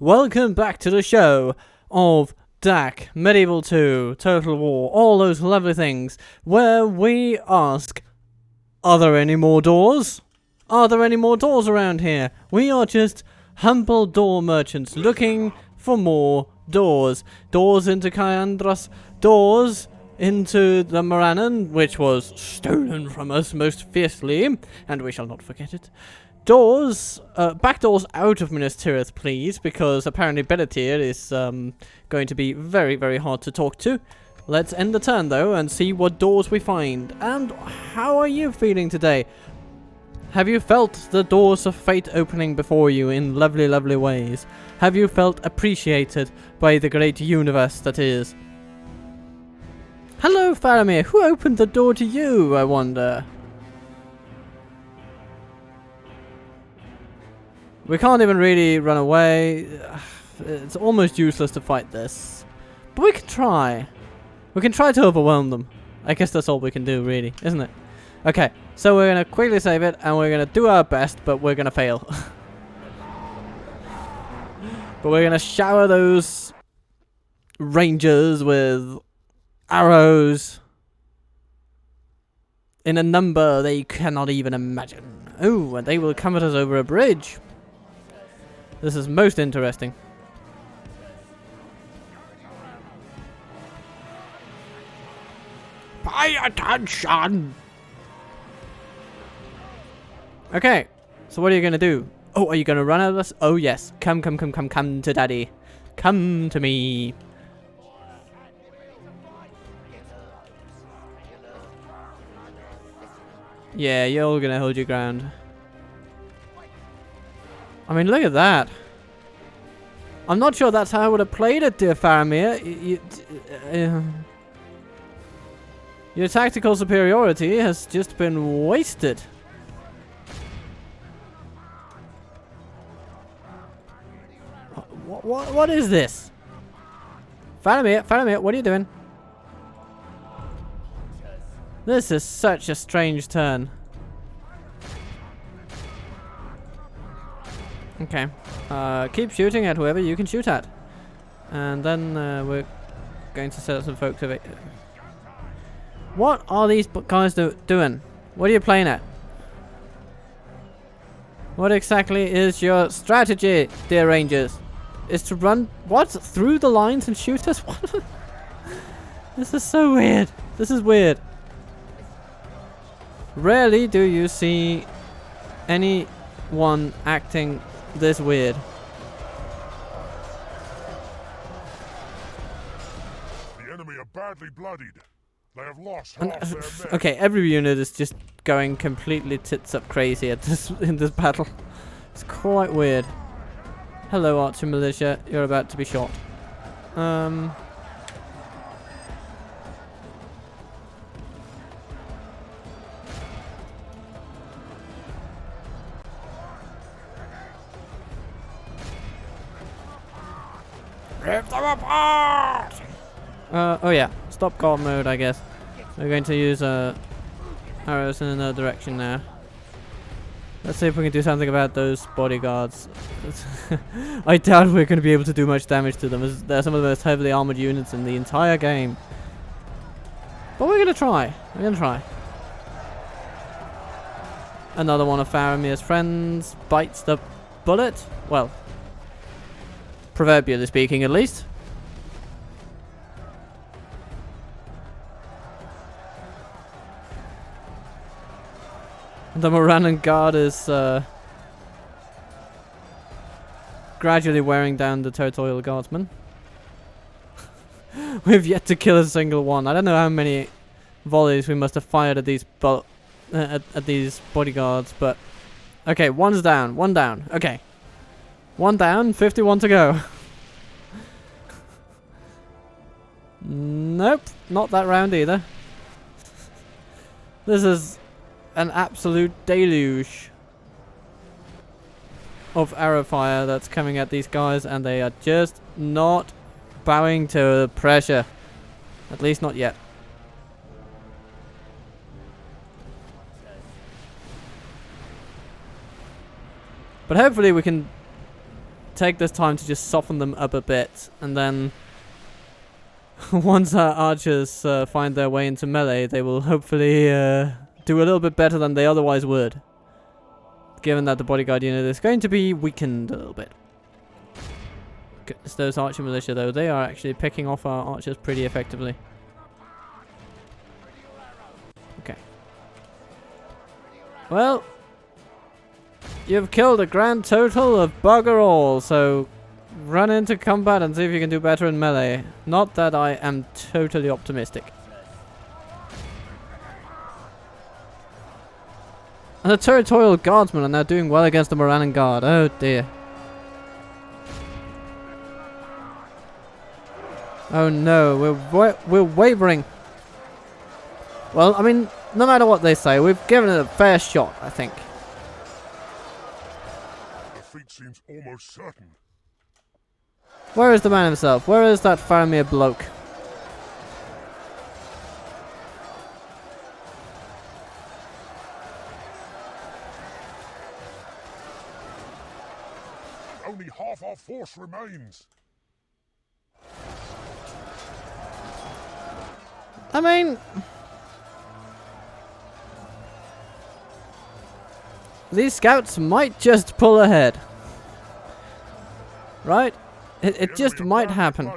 Welcome back to the show of DaC, Medieval 2, Total War, all those lovely things, where we ask, are there any more doors? Are there any more doors around here? We are just humble door merchants looking for more doors. Doors into Kayandras, doors into the Morannon, which was stolen from us most fiercely, and we shall not forget it. Doors, back doors out of Minas Tirith, please, because apparently Bellatir is going to be very, very hard to talk to. Let's end the turn, though, and see what doors we find. And how are you feeling today? Have you felt the doors of fate opening before you in lovely, lovely ways? Have you felt appreciated by the great universe that is? Hello, Faramir. Who opened the door to you, I wonder? We can't even really run away. It's almost useless to fight this. But we can try. We can try to overwhelm them. I guess that's all we can do, really, isn't it? Okay, so we're going to quickly save it, and we're going to do our best, but we're going to fail. But we're going to shower those rangers with arrows in a number they cannot even imagine. Oh, and they will come at us over a bridge. This is most interesting. Pay attention! Okay, so what are you gonna do? Oh, are you gonna run at us? Oh yes, come to daddy. Come to me. Yeah, you're all gonna hold your ground. I mean, look at that. I'm not sure that's how I would have played it, dear Faramir. Your tactical superiority has just been wasted. What is this? Faramir, what are you doing? This is such a strange turn. Okay. Keep shooting at whoever you can shoot at. And then we're going to set up some folks over. What are these guys doing? What are you playing at? What exactly is your strategy, dear Rangers? Is to run, what? Through the lines and shoot us? What? This is so weird. This is weird. Rarely do you see anyone acting this weird. The enemy are badly bloodied. They have lost half their men. Okay, every unit is just going completely tits up crazy at this in this battle. It's quite weird. Hello, Archer Militia. You're about to be shot. Rip them apart! Oh yeah, stop guard mode, I guess. We're going to use arrows in another direction now. Let's see if we can do something about those bodyguards. I doubt we're going to be able to do much damage to them, as they're some of the most heavily armored units in the entire game. But we're going to try. We're going to try. Another one of Faramir's friends bites the bullet. Well, proverbially speaking, at least. The Morannon guard is gradually wearing down the territorial guardsmen. We've yet to kill a single one. I don't know how many volleys we must have fired at these at these bodyguards, but okay, one's down. One down. Okay. One down, 51 to go. Nope, not that round either. This is an absolute deluge of arrow fire that's coming at these guys, and they are just not bowing to the pressure. At least not yet. But hopefully we can take this time to just soften them up a bit, and then once our archers find their way into melee, they will hopefully do a little bit better than they otherwise would, given that the bodyguard unit is going to be weakened a little bit. It's those archer militia, though, they are actually picking off our archers pretty effectively. Okay. Well, you've killed a grand total of bugger all, so run into combat and see if you can do better in melee. Not that I am totally optimistic. And the territorial guardsmen are now doing well against the Morannon guard. Oh dear. Oh no, we're wavering. Well, I mean, no matter what they say, we've given it a fair shot, I think. Defeat seems almost certain. Where is the man himself? Where is that Faramir bloke? Only half our force remains. I mean, these scouts might just pull ahead. Right? It just might happen.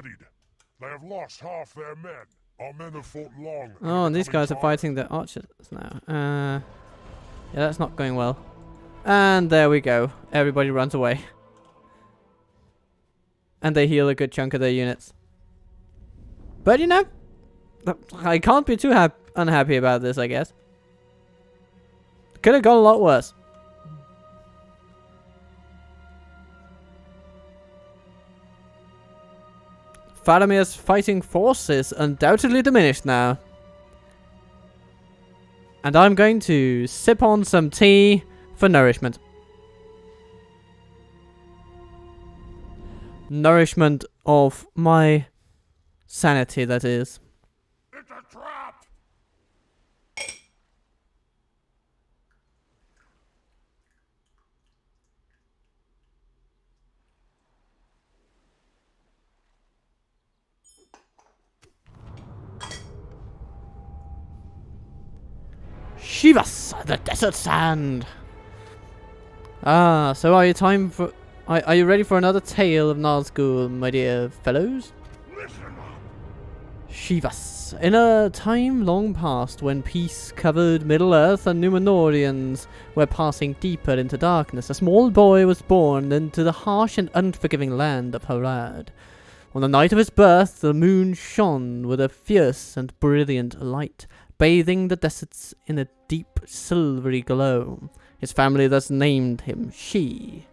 They have lost half their men. Our men have fought long. Oh, and these guys are fighting the archers now. Yeah, that's not going well. And there we go. Everybody runs away. And they heal a good chunk of their units. But you know, I can't be too unhappy about this, I guess. Could have gone a lot worse. Faramir's fighting force is undoubtedly diminished now. And I'm going to sip on some tea for nourishment. Nourishment of my sanity, that is. It's a trap! Shi-vuus, the desert sand. Ah, so are you are you ready for another tale of Nazgul, my dear fellows? Listen up! Shi-vuus. In a time long past, when peace covered Middle-earth and Númenóreans were passing deeper into darkness, a small boy was born into the harsh and unforgiving land of Harad. On the night of his birth, the moon shone with a fierce and brilliant light, bathing the deserts in a deep silvery glow. His family thus named him Shi,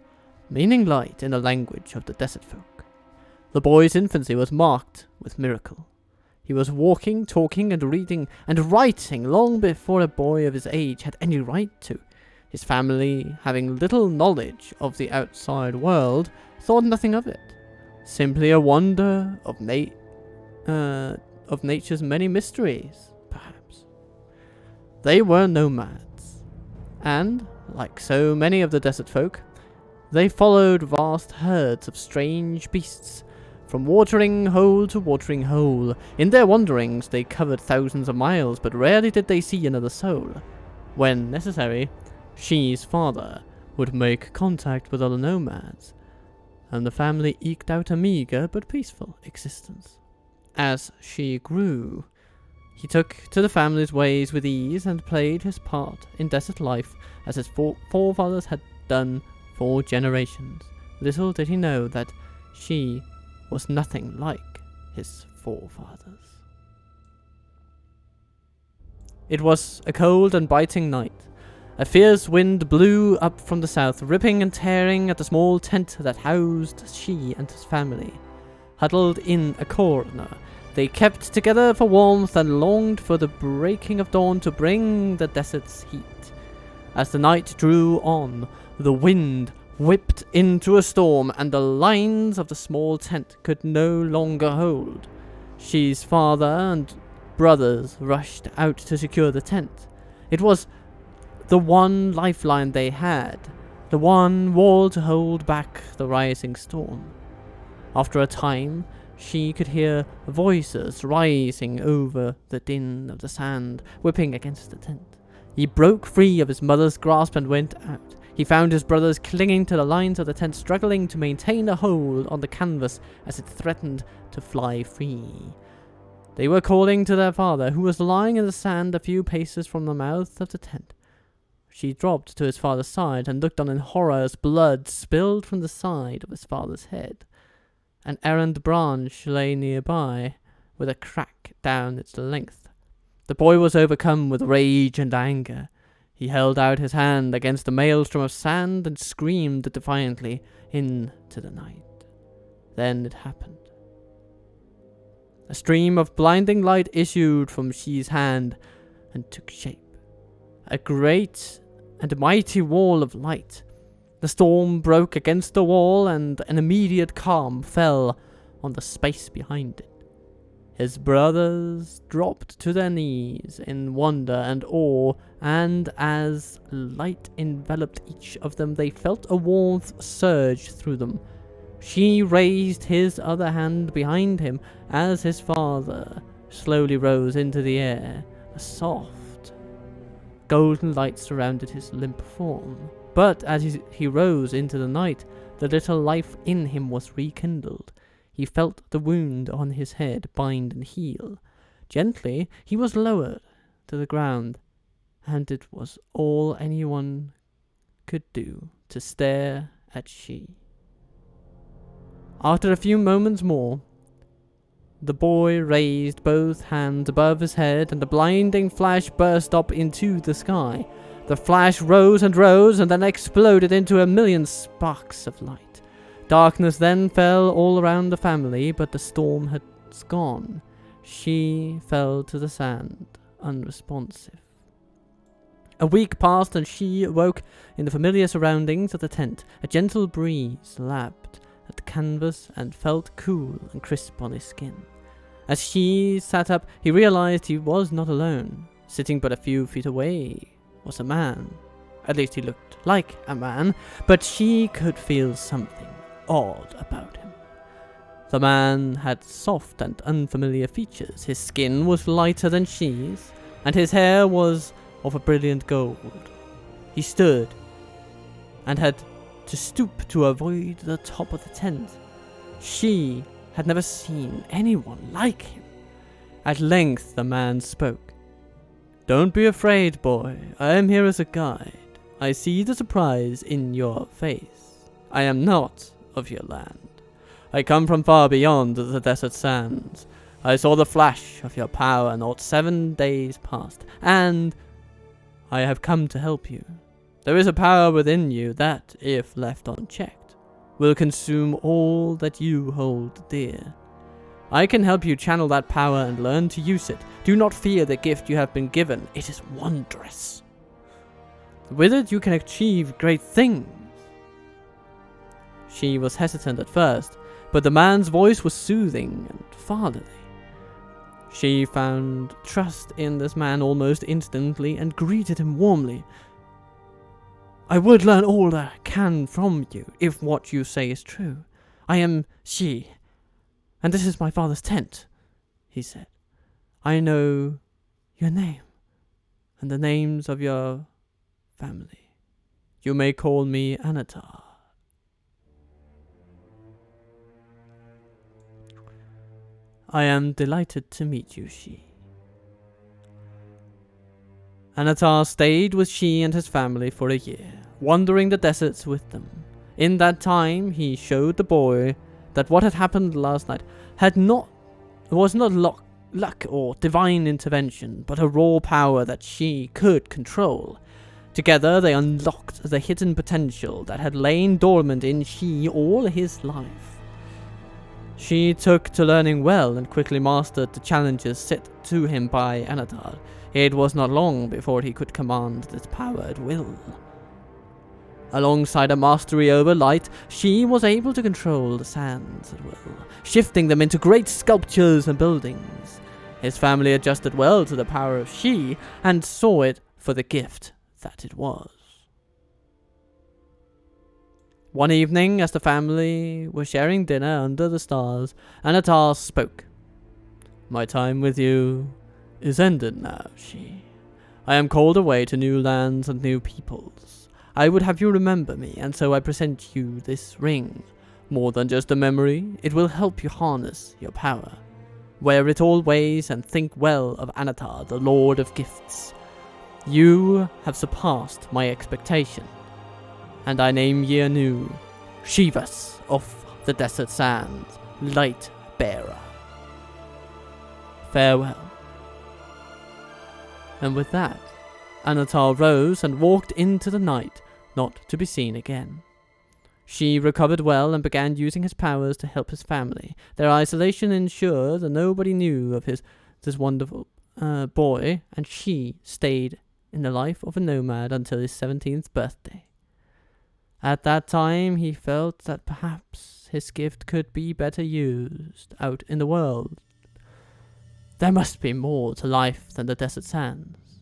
meaning light in the language of the desert folk. The boy's infancy was marked with miracle. He was walking, talking, and reading, and writing long before a boy of his age had any right to. His family, having little knowledge of the outside world, thought nothing of it. Simply a wonder of nature's many mysteries, perhaps. They were nomads, and, like so many of the desert folk, they followed vast herds of strange beasts, from watering hole to watering hole. In their wanderings, they covered thousands of miles, but rarely did they see another soul. When necessary, Shi's father would make contact with other nomads, and the family eked out a meager but peaceful existence. As Shi grew, he took to the family's ways with ease and played his part in desert life as his forefathers had done for generations. Little did he know that Shi was nothing like his forefathers. It was a cold and biting night. A fierce wind blew up from the south, ripping and tearing at the small tent that housed Shi and his family. Huddled in a corner, they kept together for warmth and longed for the breaking of dawn to bring the desert's heat. As the night drew on, the wind whipped into a storm, and the lines of the small tent could no longer hold. Shi's father and brothers rushed out to secure the tent. It was the one lifeline they had. the one wall to hold back the rising storm. After a time, she could hear voices rising over the din of the sand, whipping against the tent. He broke free of his mother's grasp and went out. He found his brothers clinging to the lines of the tent, struggling to maintain a hold on the canvas as it threatened to fly free. They were calling to their father, who was lying in the sand a few paces from the mouth of the tent. She dropped to his father's side and looked on in horror as blood spilled from the side of his father's head. An errant branch lay nearby, with a crack down its length. The boy was overcome with rage and anger. He held out his hand against the maelstrom of sand and screamed defiantly into the night. Then it happened. A stream of blinding light issued from Shi's hand and took shape. A great and mighty wall of light. The storm broke against the wall, and an immediate calm fell on the space behind it. His brothers dropped to their knees in wonder and awe, and as light enveloped each of them, they felt a warmth surge through them. She raised his other hand behind him as his father slowly rose into the air. A soft, golden light surrounded his limp form. But as he rose into the night, the little life in him was rekindled. He felt the wound on his head bind and heal. Gently, he was lowered to the ground, and it was all anyone could do to stare at Shi. After a few moments more, the boy raised both hands above his head, and a blinding flash burst up into the sky. The flash rose and rose, and then exploded into a million sparks of light. Darkness then fell all around the family, but the storm had gone. She fell to the sand, unresponsive. A week passed, and she awoke in the familiar surroundings of the tent. A gentle breeze lapped at the canvas and felt cool and crisp on his skin. As she sat up, he realized he was not alone. Sitting but a few feet away was a man. At least he looked like a man, but she could feel something odd about him. The man had soft and unfamiliar features. His skin was lighter than Shi's, and his hair was of a brilliant gold. He stood and had to stoop to avoid the top of the tent. She had never seen anyone like him. At length the man spoke. "Don't be afraid, boy. I am here as a guide. I see the surprise in your face. I am not of your land. I come from far beyond the desert sands. I saw the flash of your power not 7 days past, and I have come to help you. There is a power within you that, if left unchecked, will consume all that you hold dear. I can help you channel that power and learn to use it. Do not fear the gift you have been given. It is wondrous. With it you can achieve great things." She was hesitant at first, but the man's voice was soothing and fatherly. She found trust in this man almost instantly and greeted him warmly. "I would learn all that I can from you, if what you say is true. I am Shi, and this is my father's tent," he said. "I know your name, and the names of your family. You may call me Anatar." "I am delighted to meet you, Shi." Anatar stayed with Shi and his family for a year, wandering the deserts with them. In that time, he showed the boy that what had happened last night was not luck or divine intervention, but a raw power that Shi could control. Together, they unlocked the hidden potential that had lain dormant in Shi all his life. Shi took to learning well and quickly mastered the challenges set to him by Anatar. It was not long before he could command this power at will. Alongside a mastery over light, Shi was able to control the sands at will, shifting them into great sculptures and buildings. His family adjusted well to the power of Shi and saw it for the gift that it was. One evening, as the family were sharing dinner under the stars, Anatar spoke. My time with you is ended now, Shi. I am called away to new lands and new peoples. I would have you remember me, and so I present you this ring. More than just a memory, it will help you harness your power. Wear it always and think well of Anatar, the Lord of Gifts. You have surpassed my expectation, and I name ye anew Shi-vuus of the Desert Sands, Light Bearer. Farewell. And with that, Anatar rose and walked into the night, not to be seen again. She recovered well and began using his powers to help his family. Their isolation ensured that nobody knew of this wonderful boy, and she stayed in the life of a nomad until his 17th birthday. At that time, he felt that perhaps his gift could be better used out in the world. There must be more to life than the desert sands.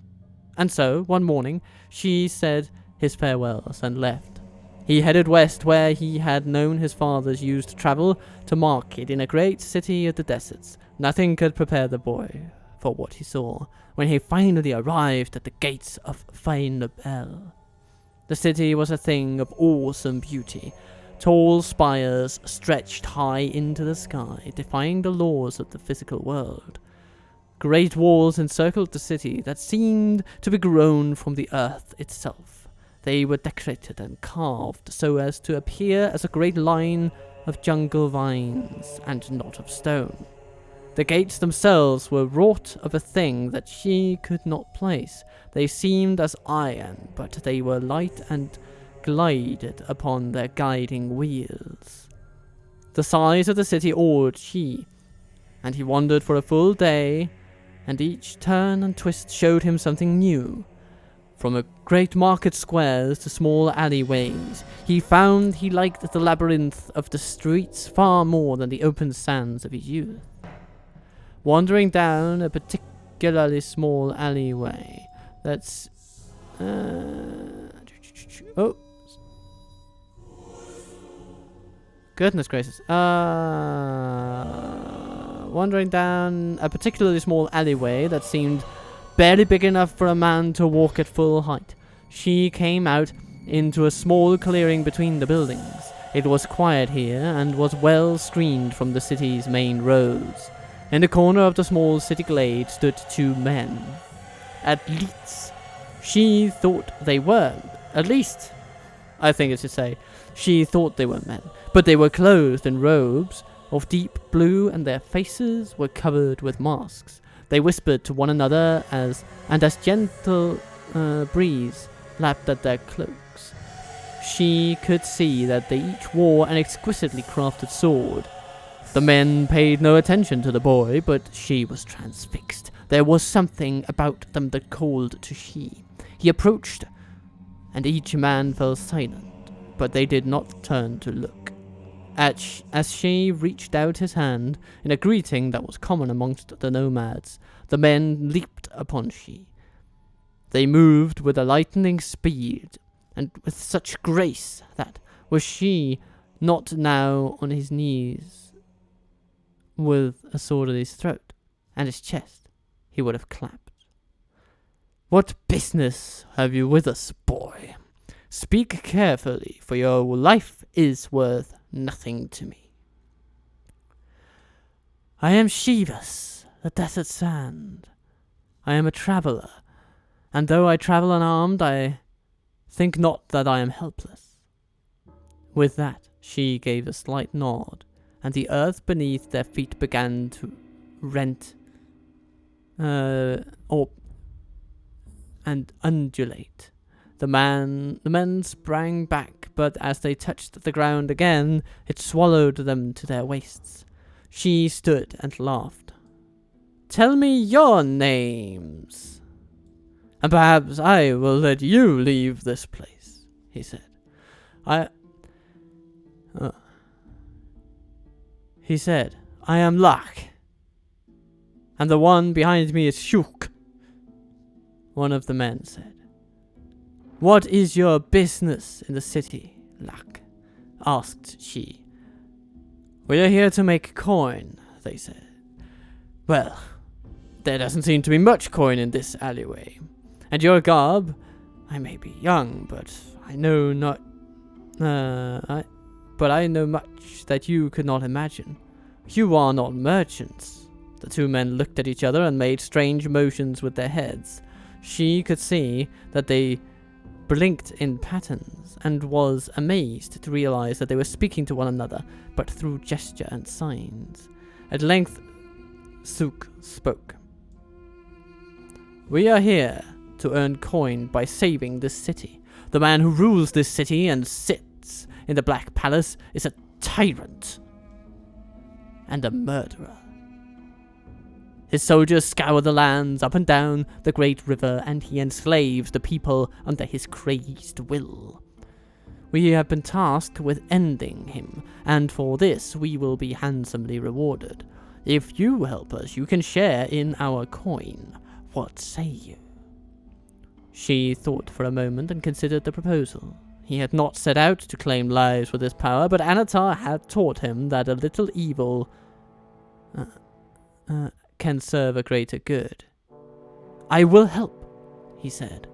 And so, one morning, she said his farewells and left. He headed west, where he had known his fathers used to travel to market in a great city of the deserts. Nothing could prepare the boy for what he saw when he finally arrived at the gates of Faramir. The city was a thing of awesome beauty. Tall spires stretched high into the sky, defying the laws of the physical world. Great walls encircled the city that seemed to be grown from the earth itself. They were decorated and carved so as to appear as a great line of jungle vines and not of stone. The gates themselves were wrought of a thing that she could not place. They seemed as iron, but they were light and glided upon their guiding wheels. The size of the city awed Shi, and he wandered for a full day, and each turn and twist showed him something new. From great market squares to small alleyways, he found he liked the labyrinth of the streets far more than the open sands of his youth. Wandering down a particularly small alleyway that's... oh. Goodness gracious. Wandering down a particularly small alleyway that seemed barely big enough for a man to walk at full height, she came out into a small clearing between the buildings. It was quiet here and was well screened from the city's main roads. In the corner of the small city glade stood two men. At least, she thought they were. At least, I think it's to say, she thought they were men. But they were clothed in robes of deep blue, and their faces were covered with masks. They whispered to one another as gentle breeze lapped at their cloaks. She could see that they each wore an exquisitely crafted sword. The men paid no attention to the boy, but she was transfixed. There was something about them that called to she. He approached, and each man fell silent, but they did not turn to look. As she reached out his hand, in a greeting that was common amongst the nomads, the men leaped upon she. They moved with a lightning speed, and with such grace that, were she not now on his knees, with a sword at his throat and his chest, he would have clapped. What business have you with us, boy? Speak carefully, for your life is worth nothing to me. I am Shi-vuus, the Desert Sand. I am a traveller, and though I travel unarmed, I think not that I am helpless. With that, she gave a slight nod, and the earth beneath their feet began to rent and undulate. The men sprang back, but as they touched the ground again, it swallowed them to their waists. She stood and laughed. Tell me your names, and perhaps I will let you leave this place, he said. He said, I am Lak, and the one behind me is Shuk. One of the men said, What is your business in the city, Lak? asked she. We are here to make coin, they said. Well, there doesn't seem to be much coin in this alleyway. And your garb, I may be young, but I know not, I know much that you could not imagine. You are not merchants. The two men looked at each other and made strange motions with their heads. She could see that they blinked in patterns and was amazed to realize that they were speaking to one another, but through gesture and signs. At length, Suk spoke. We are here to earn coin by saving this city. The man who rules this city and sits in the Black Palace is a tyrant and a murderer. His soldiers scour the lands up and down the great river, and he enslaves the people under his crazed will. We have been tasked with ending him, and for this we will be handsomely rewarded. If you help us, you can share in our coin. What say you? She thought for a moment and considered the proposal. He had not set out to claim lives with his power, but Anatar had taught him that a little evil can serve a greater good. I will help, he said.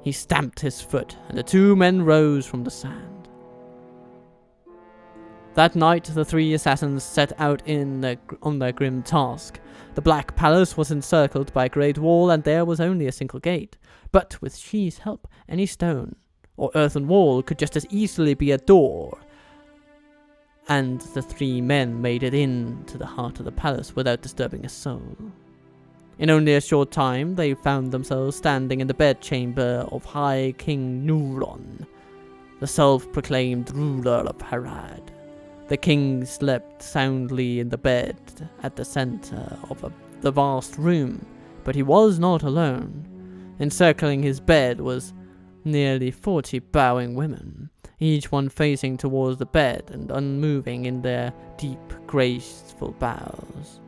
He stamped his foot, and the two men rose from the sand. That night, the three assassins set out on their grim task. The Black Palace was encircled by a great wall, and there was only a single gate. But with Shi's help, any stone or earthen wall could just as easily be a door. And the three men made it into the heart of the palace without disturbing a soul. In only a short time, they found themselves standing in the bedchamber of High King Nuron, the self-proclaimed ruler of Harad. The king slept soundly in the bed at the center of the vast room, but he was not alone. Encircling his bed was nearly 40 bowing women, each one facing towards the bed and unmoving in their deep, graceful bows.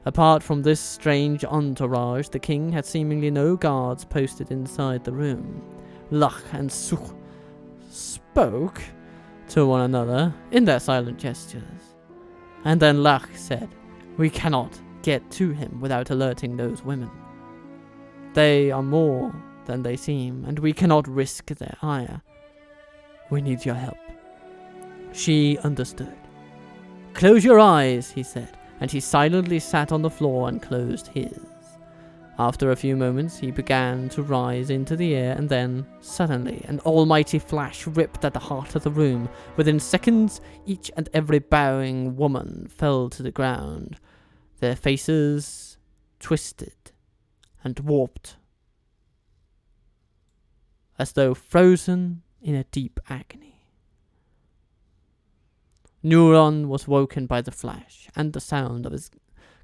Apart from this strange entourage, the king had seemingly no guards posted inside the room. Lach and Suk spoke to one another in their silent gestures. And then Lach said, "We cannot get to him without alerting those women. They are more than they seem, and we cannot risk their ire. We need your help." She understood. "Close your eyes," he said, and he silently sat on the floor and closed his. After a few moments, he began to rise into the air, and then, suddenly, an almighty flash ripped at the heart of the room. Within seconds, each and every bowing woman fell to the ground, their faces twisted and warped, as though frozen in a deep agony. Nuron was woken by the flash and the sound of his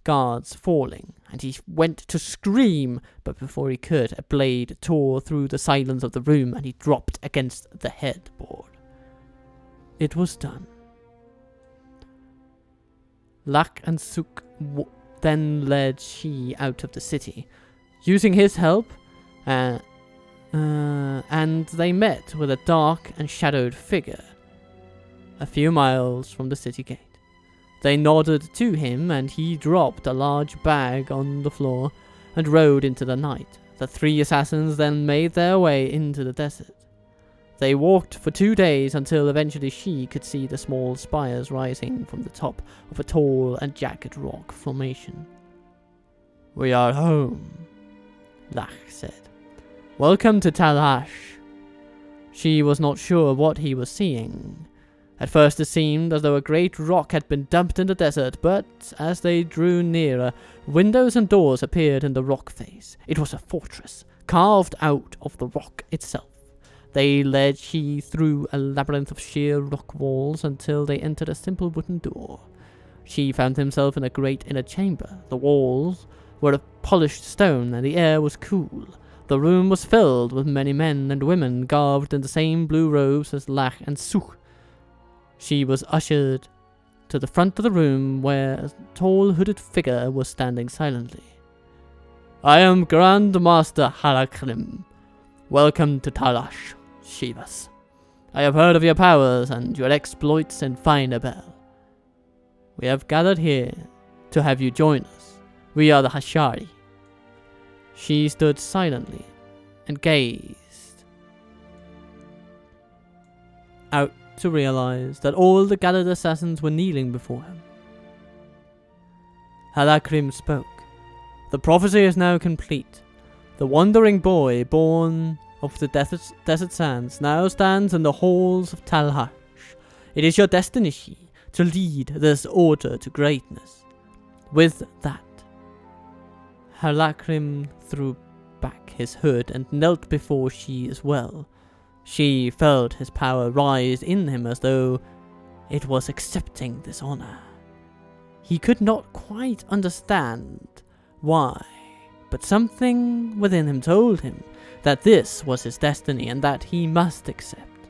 guards falling, and he went to scream, but before he could, a blade tore through the silence of the room, and he dropped against the headboard. It was done. Lach and Suk then led Shi out of the city, using his help, and they met with a dark and shadowed figure a few miles from the city gate. They nodded to him, and he dropped a large bag on the floor and rode into the night. The three assassins then made their way into the desert. They walked for 2 days until eventually Shi could see the small spires rising from the top of a tall and jagged rock formation. "We are home," Lach said. "Welcome to Talash." She was not sure what he was seeing. At first it seemed as though a great rock had been dumped in the desert, but as they drew nearer, windows and doors appeared in the rock face. It was a fortress, carved out of the rock itself. They led Shi through a labyrinth of sheer rock walls until they entered a simple wooden door. Shi found himself in a great inner chamber. The walls were of polished stone, and the air was cool. The room was filled with many men and women garbed in the same blue robes as Lach and Suk. She was ushered to the front of the room, where a tall hooded figure was standing silently. "I am Grand Master Halakrim. Welcome to Talash, Shi-vuus," I have heard of your powers and your exploits in Firebell. We have gathered here to have you join us. We are the Hashari. She stood silently and gazed out to realize that all the gathered assassins were kneeling before him. Halakrim spoke. The prophecy is now complete. The wandering boy born of the desert sands now stands in the halls of Talhash. It is your destiny, Shi, to lead this order to greatness. With that, Halakrim threw back his hood and knelt before Shi as well. She felt his power rise in him as though it was accepting this honor. He could not quite understand why, but something within him told him that this was his destiny and that he must accept.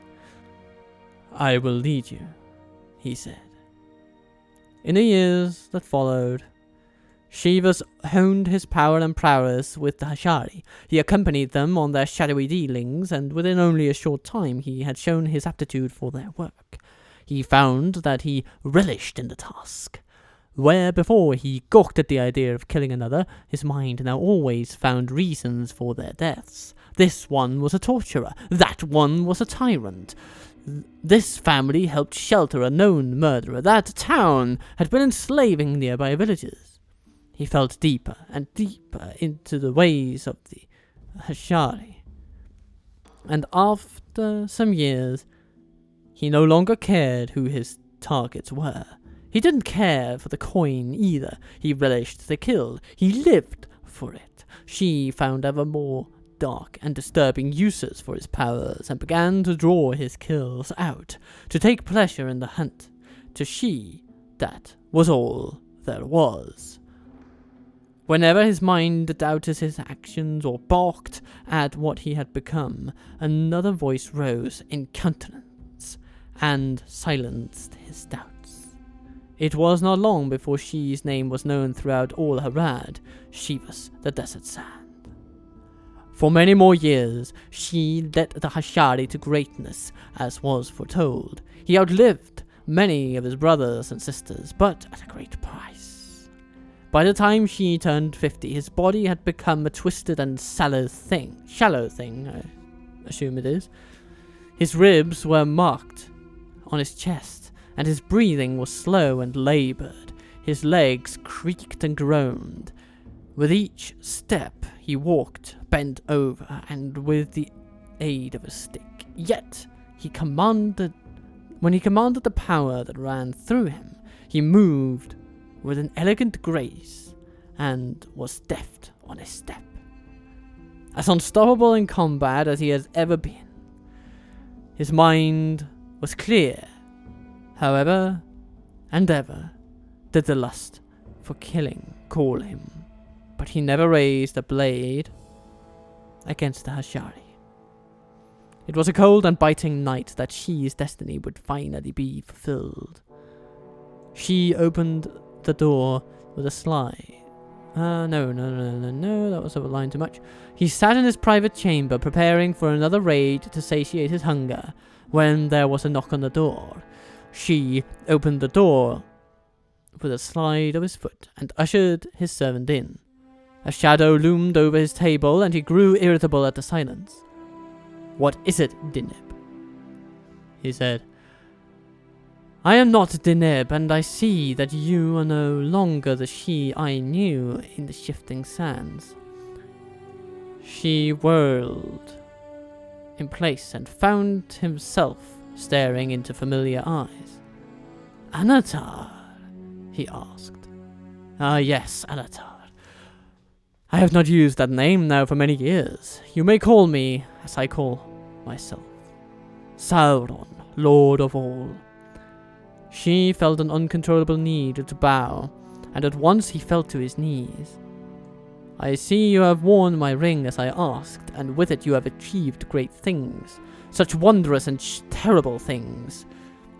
I will lead you, he said. In the years that followed, Shi-vuus honed his power and prowess with the Hashari. He accompanied them on their shadowy dealings, and within only a short time he had shown his aptitude for their work. He found that he relished in the task. Where before he gawked at the idea of killing another, his mind now always found reasons for their deaths. This one was a torturer, that one was a tyrant. This family helped shelter a known murderer, that town had been enslaving nearby villages. He felt deeper and deeper into the ways of the Hashari. And after some years, he no longer cared who his targets were. He didn't care for the coin either. He relished the kill. He lived for it. She found ever more dark and disturbing uses for his powers and began to draw his kills out, to take pleasure in the hunt. To Shi, that was all there was. Whenever his mind doubted his actions or balked at what he had become, another voice rose in countenance and silenced his doubts. It was not long before Shi's name was known throughout all Harad, Shi-vuus, the desert sand. For many more years, Shi led the Hashari to greatness, as was foretold. He outlived many of his brothers and sisters, but at a great price. By the time Shi turned 50, his body had become a twisted and shallow thing, I assume it is. His ribs were marked on his chest, and his breathing was slow and labored. His legs creaked and groaned. With each step, he walked bent over and with the aid of a stick. Yet, when he commanded the power that ran through him, he moved with an elegant grace and was deft on his step. As unstoppable in combat as he has ever been. His mind was clear. However, and ever, did the lust for killing call him, but he never raised a blade against the Hashari. It was a cold and biting night that Shi's destiny would finally be fulfilled. She opened the door with a sly. No, that was a line too much. He sat in his private chamber preparing for another raid to satiate his hunger when there was a knock on the door. She opened the door with a slide of his foot and ushered his servant in. A shadow loomed over his table and he grew irritable at the silence. "What is it, Dineb?" he said. "I am not Dineb, and I see that you are no longer the Shi I knew in the shifting sands." She whirled in place and found himself staring into familiar eyes. "Anatar?" he asked. "Ah, yes, Anatar. I have not used that name now for many years. You may call me as I call myself. Sauron, Lord of all." She felt an uncontrollable need to bow, and at once he fell to his knees. "I see you have worn my ring as I asked, and with it you have achieved great things, such wondrous and terrible things.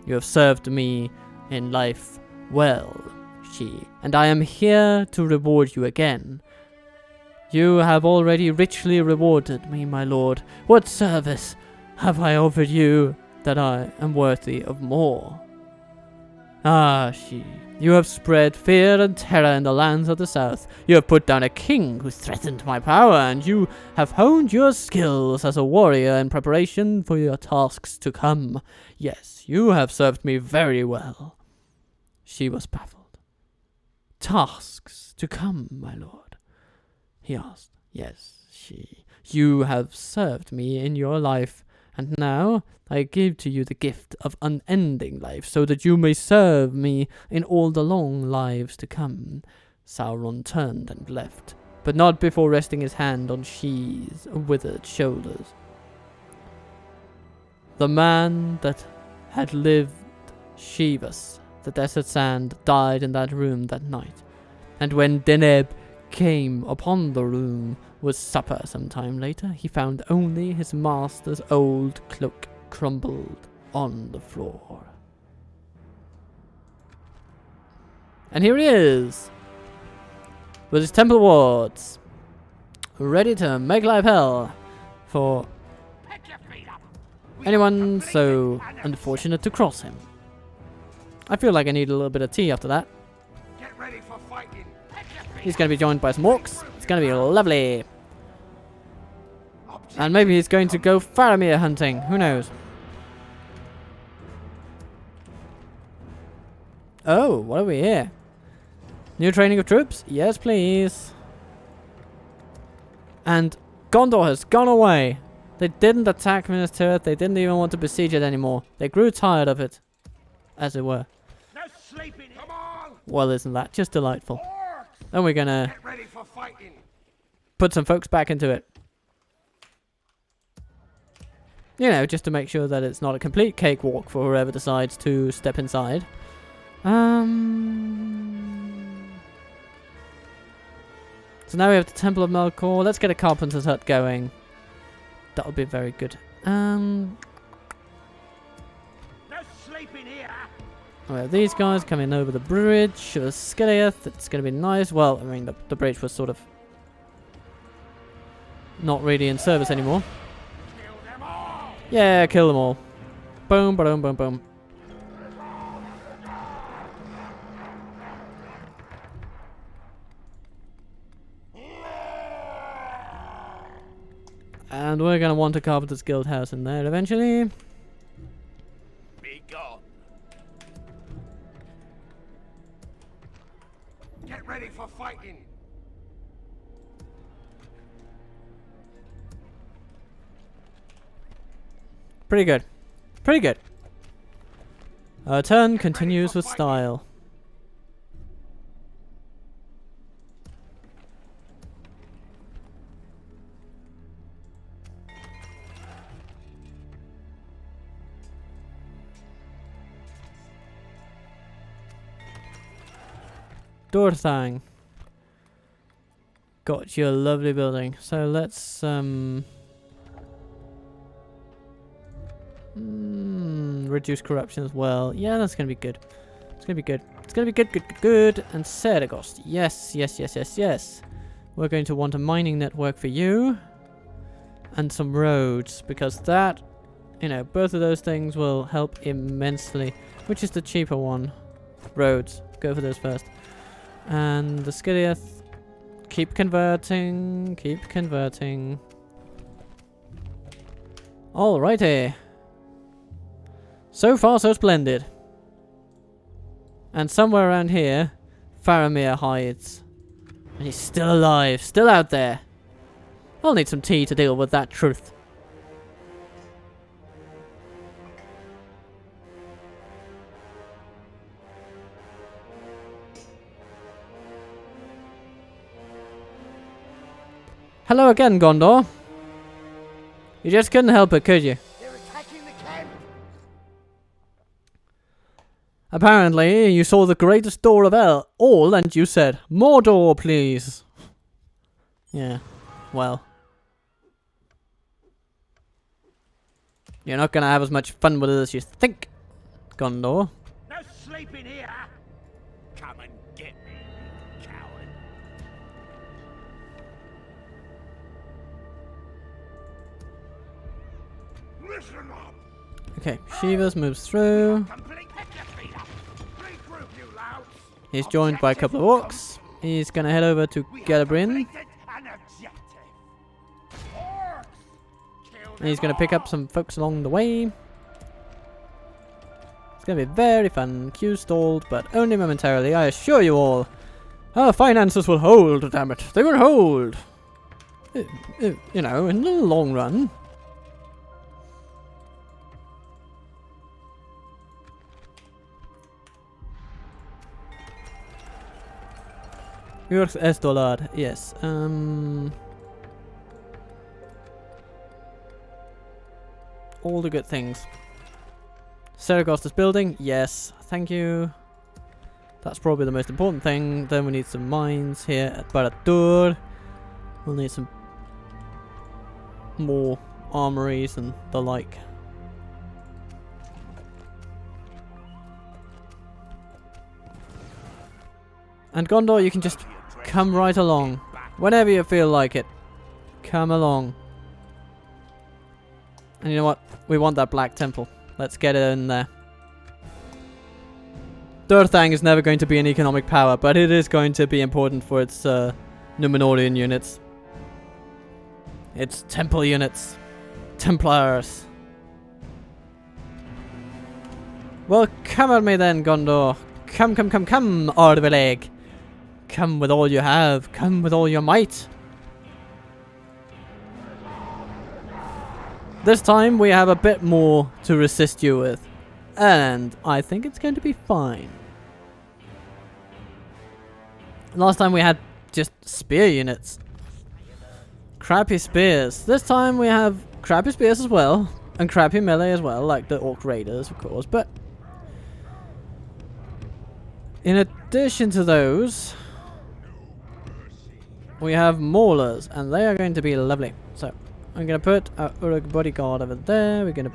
You have served me in life well, Shi, and I am here to reward you again. You have already richly rewarded me, my lord. What service have I offered you that I am worthy of more. Ah, Shi, you have spread fear and terror in the lands of the south. You have put down a king who threatened my power, and you have honed your skills as a warrior in preparation for your tasks to come. Yes, you have served me very well. She was baffled. Tasks to come, my lord? He asked. Yes, Shi, you have served me in your life, and now I give to you the gift of unending life, so that you may serve me in all the long lives to come. Sauron turned and left, but not before resting his hand on Shi's withered shoulders. The man that had lived Shi-vuus, the desert sand, died in that room that night, and when Deneb came upon the room with supper some time later, he found only his master's old cloak crumbled on the floor. And here he is, with his temple wards, ready to make life hell for anyone so unfortunate to cross him. I feel like I need a little bit of tea after that. Get ready for fighting. He's going to be joined by some orcs. It's going to be lovely. And maybe he's going to go Faramir hunting. Who knows? Oh, what are we here? New training of troops? Yes, please. And Gondor has gone away. They didn't attack Minas Tirith. They didn't even want to besiege it anymore. They grew tired of it, as it were. No sleeping. Come on. Well, isn't that just delightful? Orcs. And we're gonna Get ready for fighting. put some folks back into it. You know, just to make sure that it's not a complete cakewalk for whoever decides to step inside. So now we have the Temple of Melkor. Let's get a carpenter's hut going. That'll be very good. No sleeping here. We have these guys coming over the bridge. Skiliath. It's going to be nice. Well, I mean, the bridge was sort of not really in service anymore. Kill them all. Yeah, kill them all. Boom, boom, boom, boom. And we're going to want a Carpenter's Guild house in there eventually. Be gone. Get ready for fighting. Pretty good. Pretty good. Our turn continues with style. Dorthang. Got you a lovely building. So let's reduce corruption as well. Yeah, that's gonna be good. It's gonna be good. It's gonna be good, good, good, good. And Saragost. Yes, yes, yes, yes, yes. We're going to want a mining network for you. And some roads, because that, you know, both of those things will help immensely. Which is the cheaper one? Roads. Go for those first. And the Skiliath. Keep converting. Keep converting. Alrighty. So far, so splendid. And somewhere around here, Faramir hides. And he's still alive, still out there. I'll need some tea to deal with that truth. Hello again, Gondor. You just couldn't help it, could you? They're attacking the camp. Apparently, you saw the greatest door of all and you said, Mordor, please. Yeah, well. You're not going to have as much fun with it as you think, Gondor. No sleeping here. Come and get me, coward. Listen up. Okay, Shi-vuus moves through. Complete defeat. Regroup, you louts. He's joined by a couple of orcs. He's gonna head over to Galabrin. Completed an objective. Orcs. Kill And he's them gonna pick up all. some folks along the way. It's gonna be very fun. Q stalled, but only momentarily, I assure you all. Our finances will hold, damn it. They will hold. You know, in the long run. Yours es dollar, yes. All the good things. Saragosta's building, yes, thank you. That's probably the most important thing. Then we need some mines here at Baradur. We'll need some more armories and the like. And Gondor, you can just come right along. Whenever you feel like it. Come along. And you know what? We want that black temple. Let's get it in there. Durthang is never going to be an economic power, but it is going to be important for its Numenorian units. Its temple units. Templars. Well, come at me then, Gondor. Come, Ardvileg. Come with all you have. Come with all your might. This time we have a bit more to resist you with. And I think it's going to be fine. Last time we had just spear units. Crappy spears. This time we have crappy spears as well. And crappy melee as well, like the Orc Raiders, of course. But in addition to those, we have maulers. And they are going to be lovely. So I'm going to put our Uruk bodyguard over there. We're going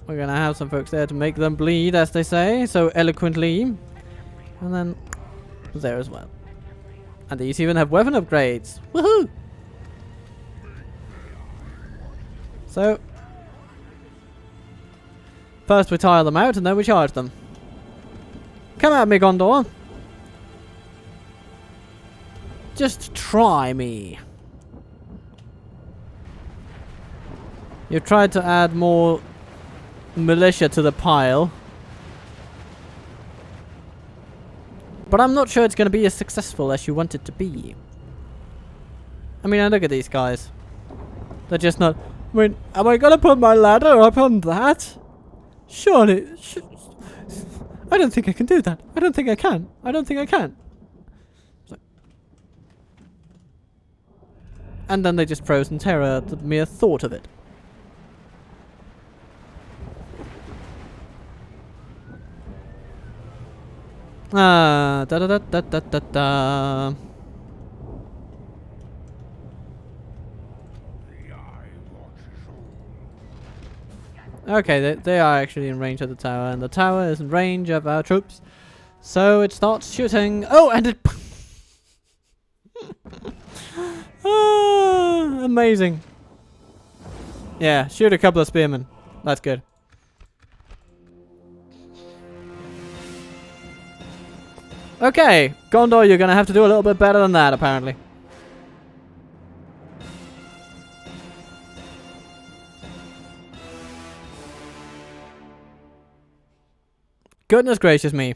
to have some folks there to make them bleed, as they say, so eloquently. And then there as well. And these even have weapon upgrades. Woohoo! So first we tire them out and then we charge them. Come at me, Gondor. Just try me. You've tried to add more militia to the pile. But I'm not sure it's going to be as successful as you want it to be. I mean, look at these guys. They're just not... I mean, am I going to put my ladder up on that? Surely... I don't think I can do that. I don't think I can. I don't think I can. And then they just froze in terror at the mere thought of it. Ah, da da da da da da da. Okay, they are actually in range of the tower, and the tower is in range of our troops. So it starts shooting. Oh, and it... ah, amazing. Yeah, shoot a couple of spearmen. That's good. Okay, Gondor, you're gonna have to do a little bit better than that, apparently. Goodness gracious me.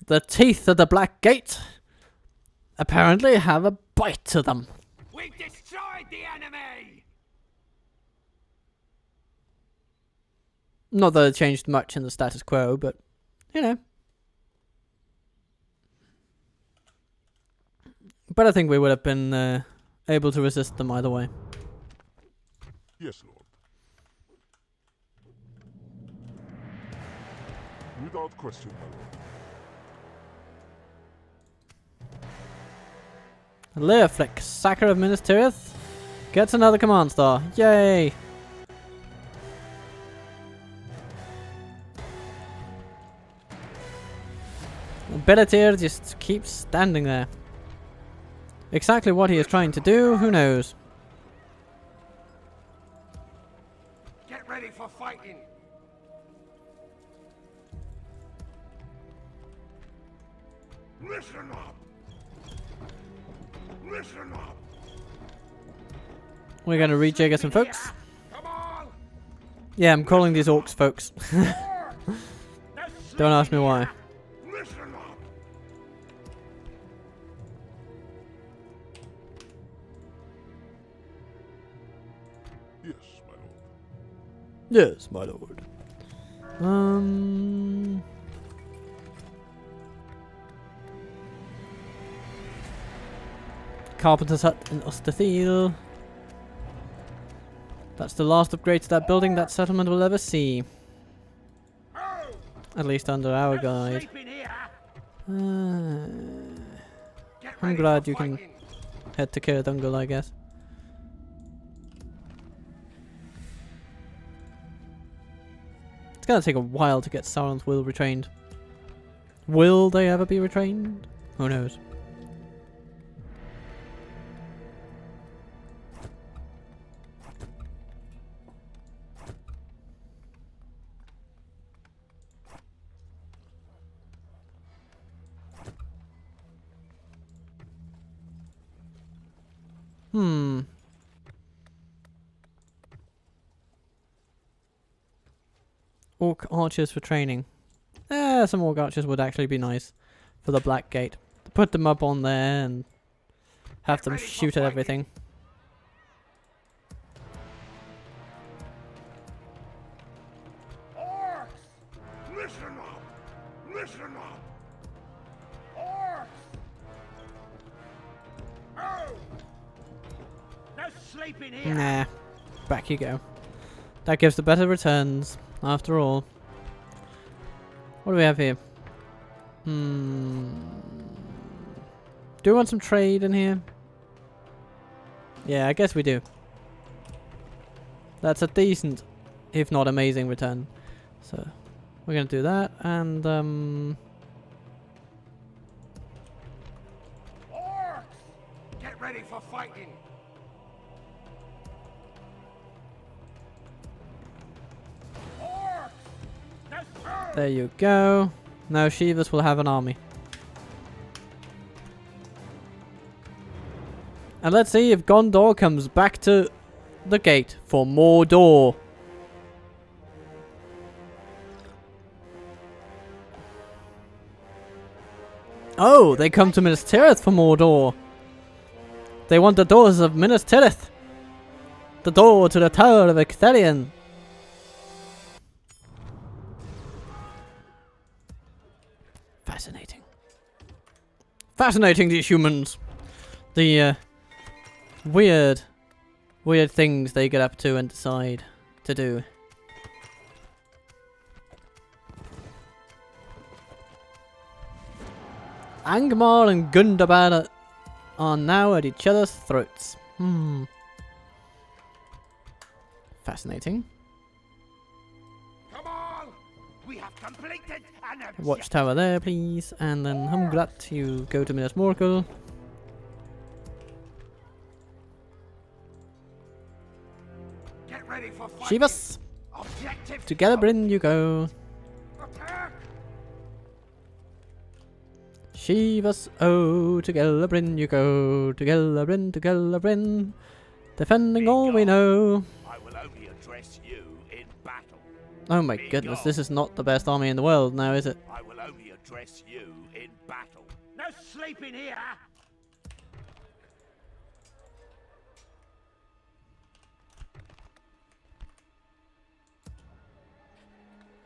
The teeth of the Black Gate apparently have a bite to them. We've destroyed the enemy. Not that it changed much in the status quo, but, you know. But I think we would have been able to resist them either way. Yes, Lord. Without question, my lord. Leoflick, sacker of Minas Tirith, gets another command star. Yay! Bellatir just keeps standing there. Exactly what he is trying to do, who knows? Get ready for fighting. Listen up! Listen up! We're gonna rejigger some folks. Come on. Yeah, I'm calling these orcs folks. Don't ask me why. Listen up! Yes, my lord. Yes, my lord. Carpenter's hut in Osterthiel. That's the last upgrade to that building that settlement will ever see. At least under our guide. Sleep in here. Get I'm ready glad for you can fighting. head to Kiradungal, I guess. It's gonna take a while to get Sauron's will retrained. Will they ever be retrained? Who knows? Orc archers for training. Some orc archers would actually be nice for the Black Gate. Put them up on there and have them shoot at everything. Orcs! Listen up! Listen up! Orcs! Oh. No sleep in here. Nah. Back you go. That gives the better returns, after all. What do we have here? Do we want some trade in here? Yeah, I guess we do. That's a decent, if not amazing, return. So, we're gonna do that, and Orcs. Get ready for fighting. Orcs. No. there you go. Now Shi-vuus will have an army. And let's see if Gondor comes back to the gate for Mordor. Oh, they come to Minas Tirith for Mordor. They want the doors of Minas Tirith. The door to the Tower of Ictharion. Fascinating. Fascinating, these humans. The weird things they get up to and decide to do. Angmar and Gundabad are now at each other's throats. Fascinating. Come on. We have completed an objective. Watchtower there, please. And then Humgrat, you go to Minas Morgul. Get ready for fighting. Shi-vuus, Objective. to Gelabrin you go. Attack. Shi-vuus, oh, to Gelabrin you go. To Gelabrin, to Gelabrin. Defending all we know. I will only address you in battle. Oh my goodness, this is not the best army in the world now, is it? I will only address you in battle. No sleep in here.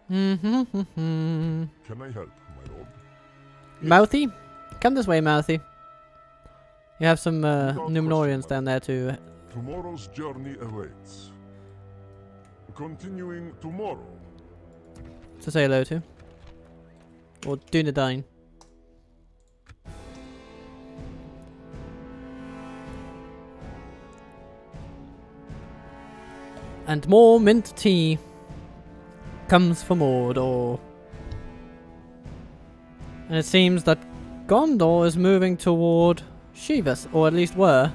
Can I help, my lord? Mouthy? Come this way, Mouthy. You have some Numenorians down there too. Tomorrow's journey awaits. Continuing tomorrow. To say hello to. Or Dunedain. And more mint tea comes for Mordor. And it seems that Gondor is moving toward Shi-vuus, or at least were.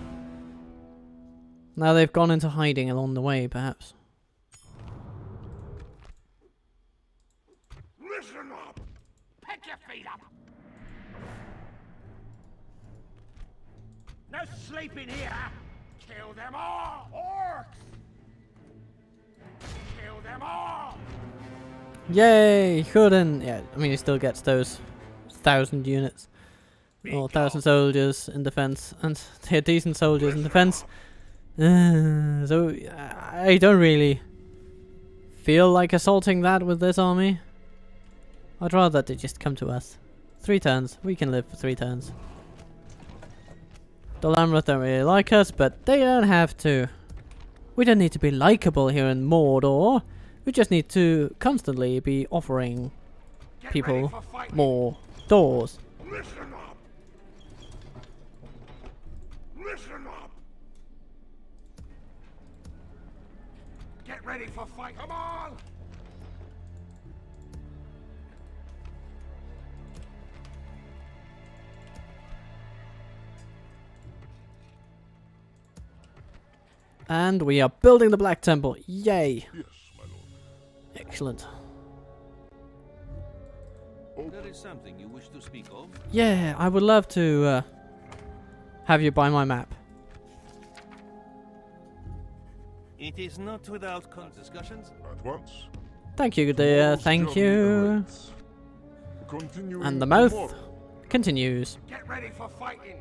Now they've gone into hiding along the way, perhaps. Listen up! Pick your feet up! No sleeping here! Kill them all! Orcs! Kill them all! Yay! Couldn't. Yeah, I mean, he still gets those 1,000 units. Or 1,000 soldiers in defense. And they're decent soldiers in defense. So, I don't really feel like assaulting that with this army. I'd rather they just come to us. 3 turns. We can live for 3 turns. The Lamroth don't really like us, but they don't have to. We don't need to be likable here in Mordor. We just need to constantly be offering people more doors. Listen up! Listen up! Get ready for fight! Come on! And we are building the Black Temple. Yay! Yes, my lord. Excellent. There is something you wish to speak of? Yeah, I would love to have you buy my map. It is not without discussions. At once. Thank you, dear. Thank you. Continuing And the mouth tomorrow. continues. Get ready for fighting!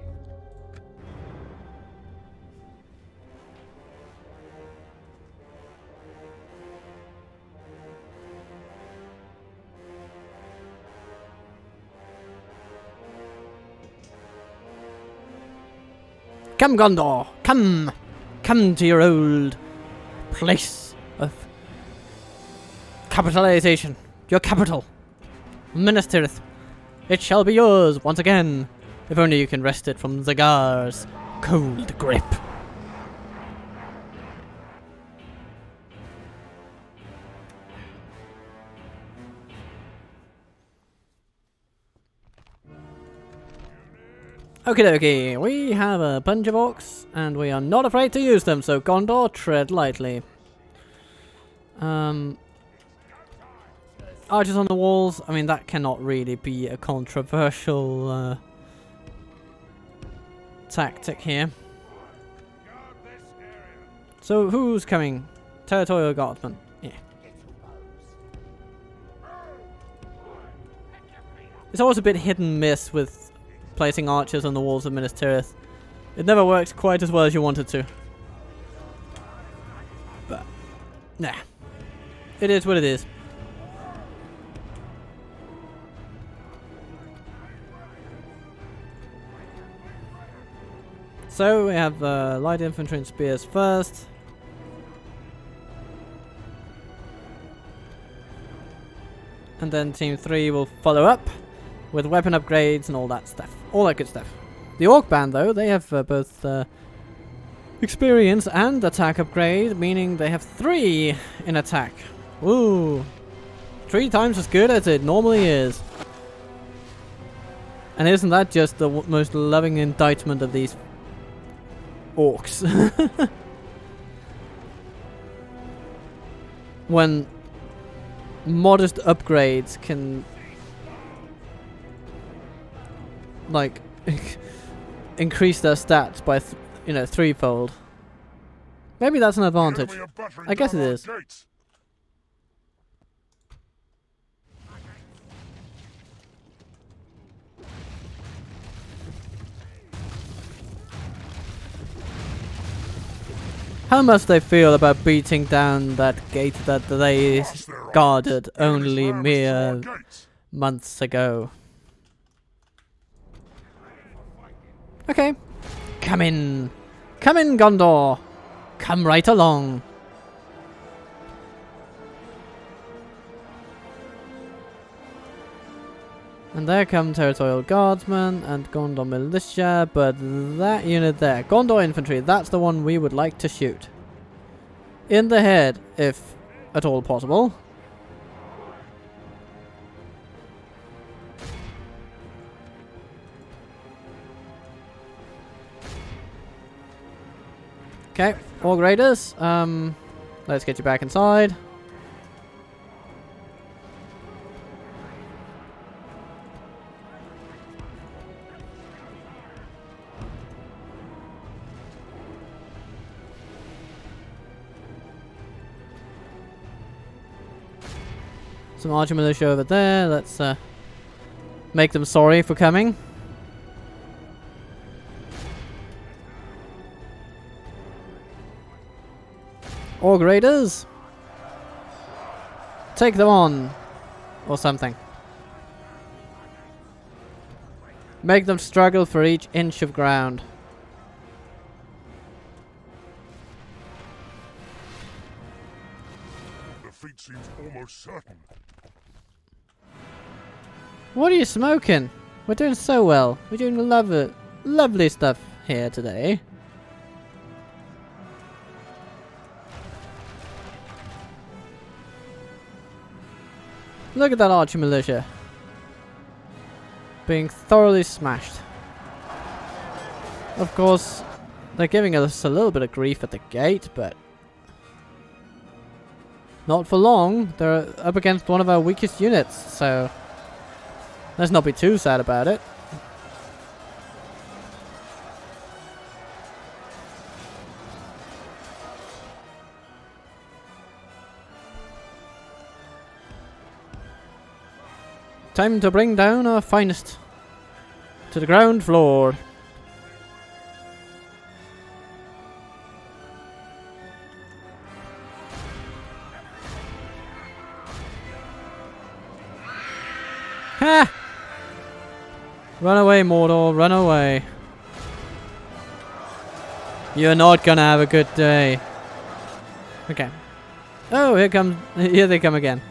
Come, Gondor! Come! Come to your old place of capitalization. Your capital. Minas Tirith. It shall be yours once again. If only you can wrest it from Zagar's cold grip. Okie dokie, we have a bunch of orcs, and we are not afraid to use them, so Gondor, tread lightly. Archers on the walls, I mean, that cannot really be a controversial tactic here. So, who's coming? Territorial Guardsmen. Yeah. It's always a bit hit and miss with placing archers on the walls of Minas Tirith. It never works quite as well as you want it to. But, nah. It is what it is. So, we have light infantry and spears first. And then Team 3 will follow up with weapon upgrades and all that stuff. All that good stuff. The Orc Band, though, they have both experience and attack upgrade, meaning they have 3 in attack. Ooh. 3 times as good as it normally is. And isn't that just the most loving indictment of these orcs? When modest upgrades can like increase their stats by threefold. Maybe that's an advantage. The enemy are battering I guess down it our is. gates. How must they feel about beating down that gate that they Cross their guarded arms. Enemy's only ram is to mere our gates. months ago? Okay. Come in. Come in, Gondor. Come right along. And there come Territorial Guardsmen and Gondor Militia, but that unit there, Gondor Infantry, that's the one we would like to shoot. In the head, if at all possible. Okay, Orc Raiders. Let's get you back inside. Some archer militia over there. Let's make them sorry for coming. Orc Raiders. Take them on. Or something. Make them struggle for each inch of ground. Defeat seems almost certain. What are you smoking? We're doing so well. We're doing lovely stuff here today. Look at that archer militia. Being thoroughly smashed. Of course, they're giving us a little bit of grief at the gate, but not for long. They're up against one of our weakest units, so let's not be too sad about it. Time to bring down our finest to the ground floor. Ha! Run away, Mordor, run away. You're not gonna have a good day. Okay. Oh, here they come again.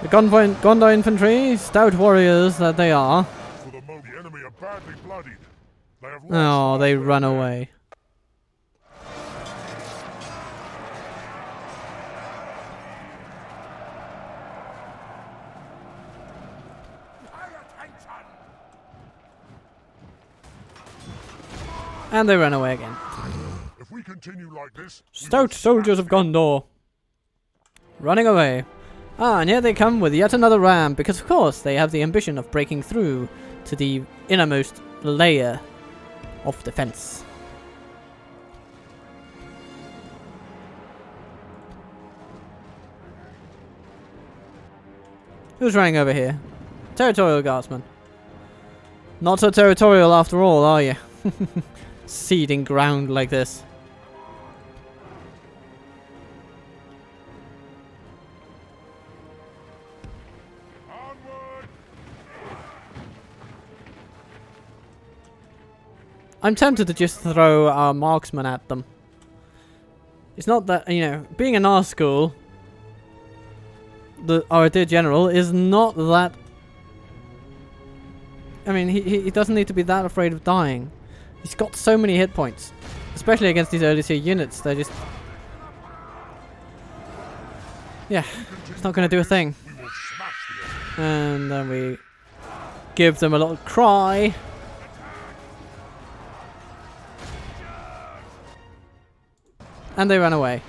The Gondor infantry, stout warriors that they are. For the moment, the enemy are badly bloodied. They have lost Oh, half they their run men. away. And they run away again. If we continue like this, we Stout will soldiers of Gondor. Running away. Ah, and here they come with yet another ram, because of course they have the ambition of breaking through to the innermost layer of defense. Who's running over here? Territorial Guardsman. Not so territorial after all, are you? Ceding ground like this. onward. I'm tempted to just throw our marksman at them. It's not that, you know, being a Nazgul, our dear general, is not that... I mean, he doesn't need to be that afraid of dying. He's got so many hit points. Especially against these early tier units. They're just... yeah, it's not going to do a thing. We will smash the enemy. And then we give them a little cry. And they ran away.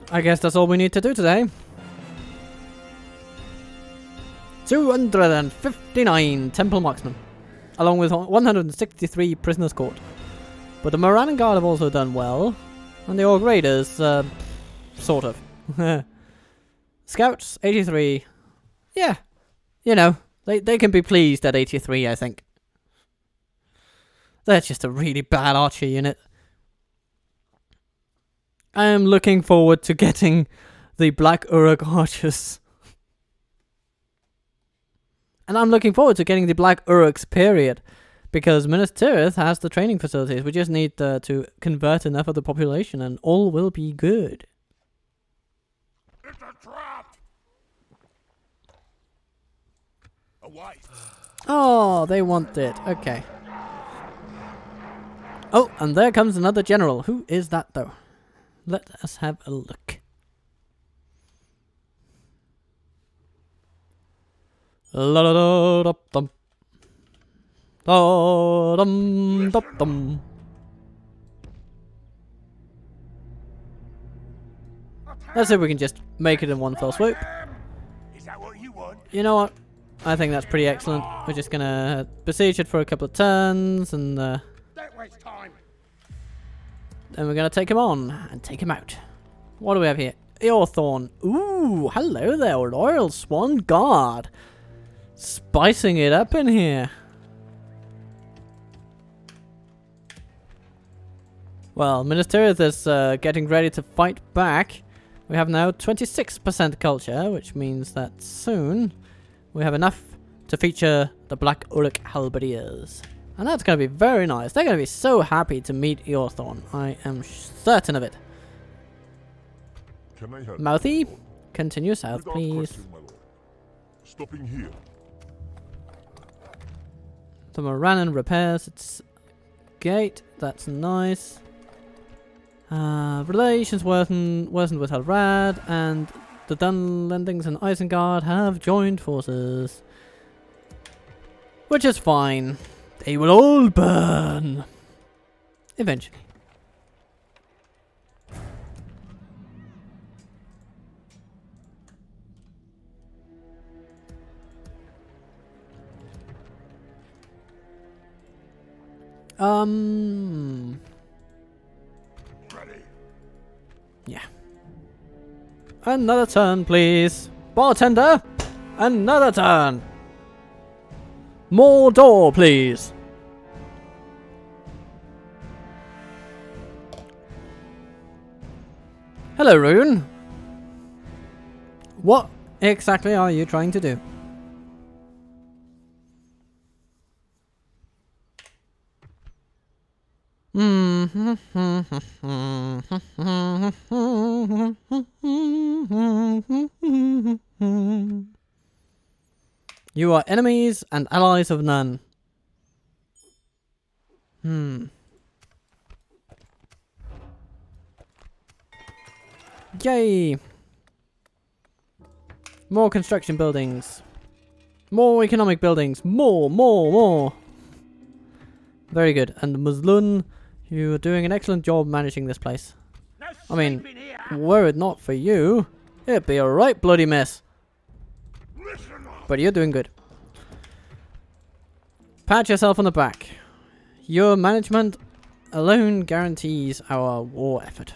I guess that's all we need to do today. 259 Temple Marksmen, along with 163 Prisoners Caught. But the Moran Guard have also done well, and the Orc Raiders, sort of. Scouts, 83. Yeah, you know, they can be pleased at 83, I think. That's just a really bad archer unit. I am looking forward to getting the Black Uruk archers. And I'm looking forward to getting the Black Uruks, period. Because Minas Tirith has the training facilities. We just need to convert enough of the population and all will be good. It's a trap. Away. Oh, they want it. Okay. Oh, and there comes another general. Who is that, though? Let us have a look. La da da da dum. Da dum dum dum. Let's see if we can just make it in one fell swoop. Is that what you want? You know what? I think that's pretty excellent. We're just gonna besiege it for a couple of turns, and Don't waste time. then we're gonna take him on and take him out. What do we have here? Eorthorn. Ooh, hello there, Royal Swan Guard. Spicing it up in here. Well, Minas Tirith is getting ready to fight back. We have now 26% culture, which means that soon we have enough to feature the Black Uruk Halberdiers. And that's going to be very nice. They're going to be so happy to meet Eorthorn. I am certain of it. Can I help? Mouthy, continue south, Without please. question, my lord. Stopping here. The Morannon repairs its gate. That's nice. Relations worsened with Halrad, and the Dunlendings and Isengard have joined forces. Which is fine. They will all burn. Eventually. Ready. Yeah. Another turn, please. Bartender, another turn. Mordor, please. Hello, Rune. What exactly are you trying to do? You are enemies and allies of none. Yay! More construction buildings. More economic buildings. More. Very good. And Muslun, you are doing an excellent job managing this place. No I mean, sleeping here. were it not for you, it'd be a right bloody mess. Listen up. But you're doing good. Pat yourself on the back. Your management alone guarantees our war effort.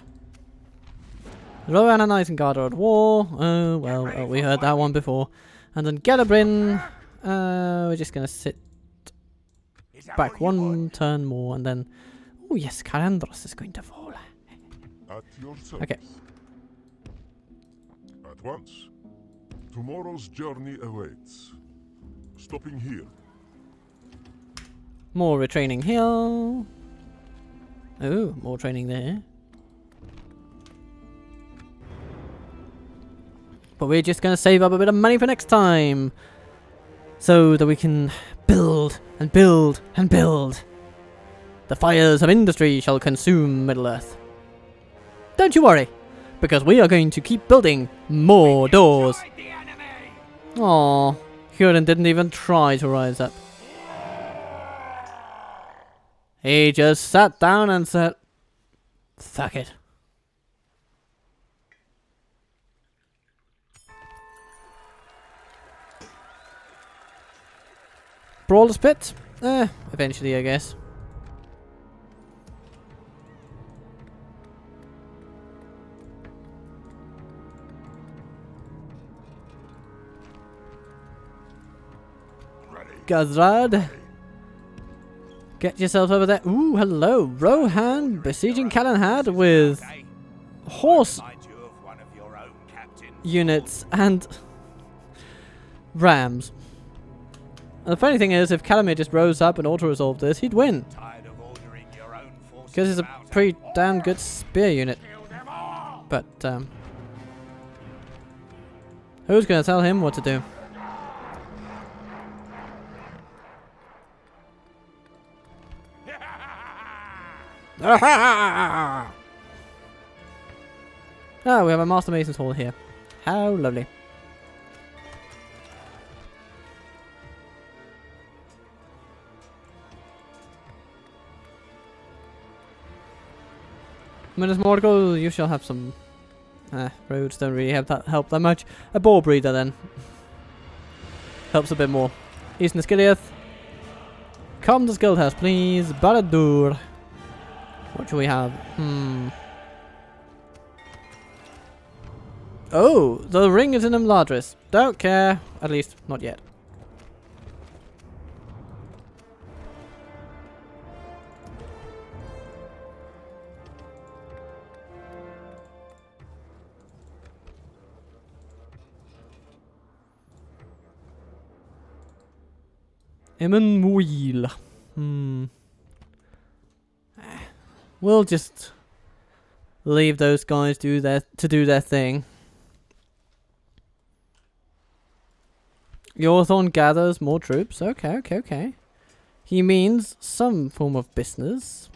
Rohan and Isengard are at war. Oh, well, we heard that one before. And then Gelabrin, we're just going to sit Is that back what you one want? turn more, and then... Oh, yes, Karandros is going to fall. At your service. Okay. At once. Tomorrow's journey awaits. Stopping here. More retraining here. Oh, more training there. But we're just going to save up a bit of money for next time. So that we can build and build and build. The fires of industry shall consume Middle-earth. Don't you worry, because we are going to keep building more doors. Fight the enemy. Aww, Huron didn't even try to rise up. He just sat down and said, "Fuck it." Brawler's Pit? Eventually, I guess. Ready. Gazrad. Get yourself over there. Ooh, hello. Rohan besieging Calenhad with Okay. horse Remind you of one of your own captains. units and rams. And the funny thing is, if Calamir just rose up and auto-resolved this, he'd win. Tired of ordering your own forces Because he's a about pretty damn good spear unit. Kill them all. But, who's going to tell him what to do? Ah, we have a Master Mason's Hall here. How lovely. Minas Tirith, you shall have some. Roads don't really help that much. A boar breeder then helps a bit more. Eastern Skilliath. Come to Guild House, please. Baradur. What do we have? Oh, the ring is in Imladris. Don't care. At least, not yet. Emmanuel. We'll just leave those guys do their thing. Yorthorn gathers more troops. Okay. He means some form of business.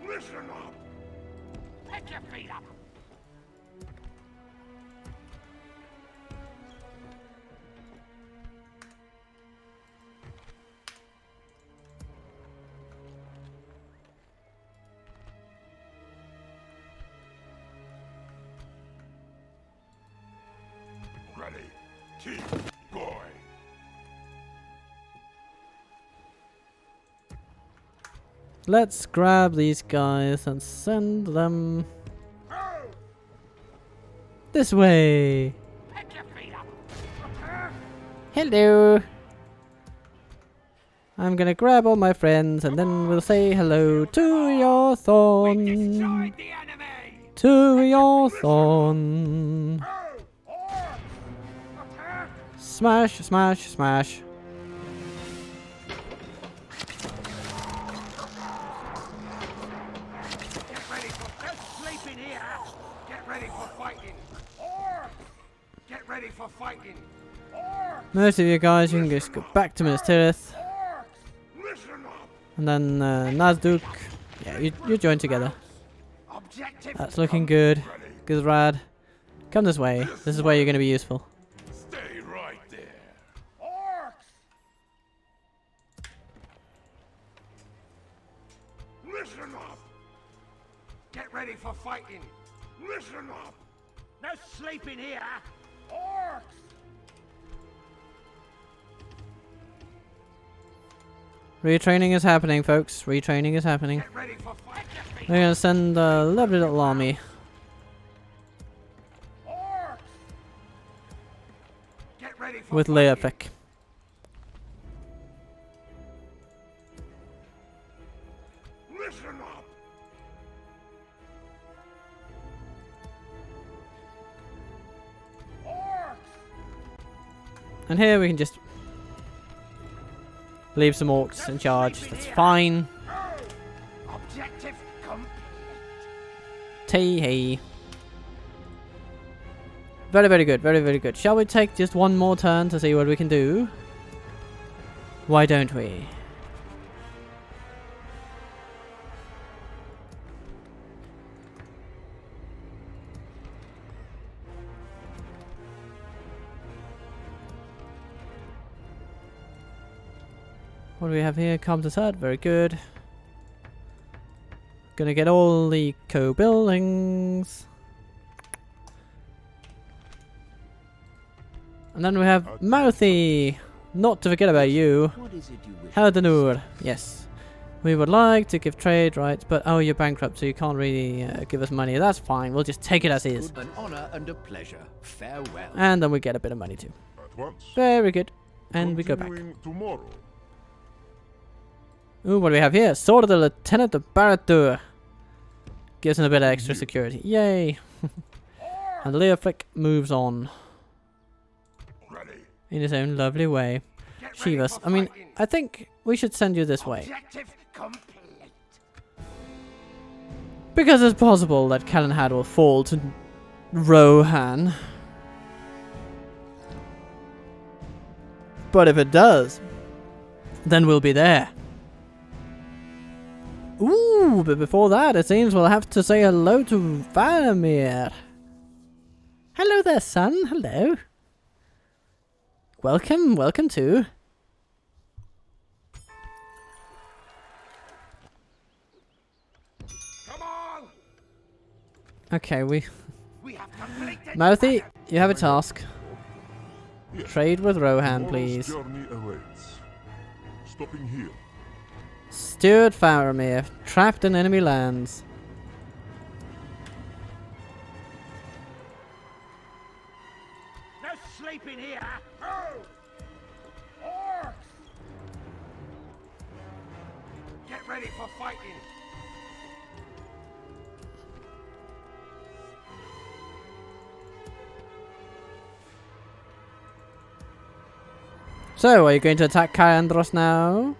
Listen up. Pick your feet up. Ready. Keep going. Let's grab these guys and send them this way. Pick your feet up. Hello. I'm gonna grab all my friends and then we'll say hello to your thorn. Destroyed the enemy. To your thorn. Smash, smash, smash. Get ready for sleep in here. Get ready for fighting. Get ready for fighting. Most of you guys, you can just go back to Minas Tirith. Listen up. And then Nazgul. Yeah, you join together. Objective. That's looking good. Good rad. Come this way. This is where you're going to be useful. Stay right there. Listen up. Get ready for fighting. Listen up. No sleeping here. Orcs. Retraining is happening, folks. Retraining is happening. Get ready for fighting. We're going to send a lovely little army. Orcs. Get ready for With fighting. Leofric. Listen up. Orcs. And here we can just leave some orcs in charge. That's fine. Objective complete. Tee-hee. Very, very good. Very, very good. Shall we take just one more turn to see what we can do? Why don't we? What do we have here? Calm to start. Very good. Gonna get all the co-buildings. And then we have Mouthy. Not to forget about you. What is it you wish? Haldanur. Yes. We would like to give trade rights, but oh, you're bankrupt, so you can't really give us money. That's fine. We'll just take it as is. An honor and a pleasure. Farewell. And then we get a bit of money too. At once. Very good. And we go back. Continuing tomorrow. Ooh, what do we have here? Sword of the Lieutenant of Baradur. Gives us a bit of extra security. Yay. And Leofric moves on. Ready. In his own lovely way. Get ready Shi-vuus, for I mean, fighting. I think we should send you this way. Objective complete. Because it's possible that Calenhad will fall to Rohan. But if it does, then we'll be there. Ooh, but before that, it seems we'll have to say hello to Faramir. Hello there, son. Hello. Welcome, welcome to. Come on! Okay, We have completed. Mouthy, you have a task. Yes. Trade with Rohan, Tomorrow's please. journey awaits. Stopping here. Steward Faramir, trapped in enemy lands. No sleeping here. Oh! Orcs! Get ready for fighting. So, are you going to attack Kyandros now?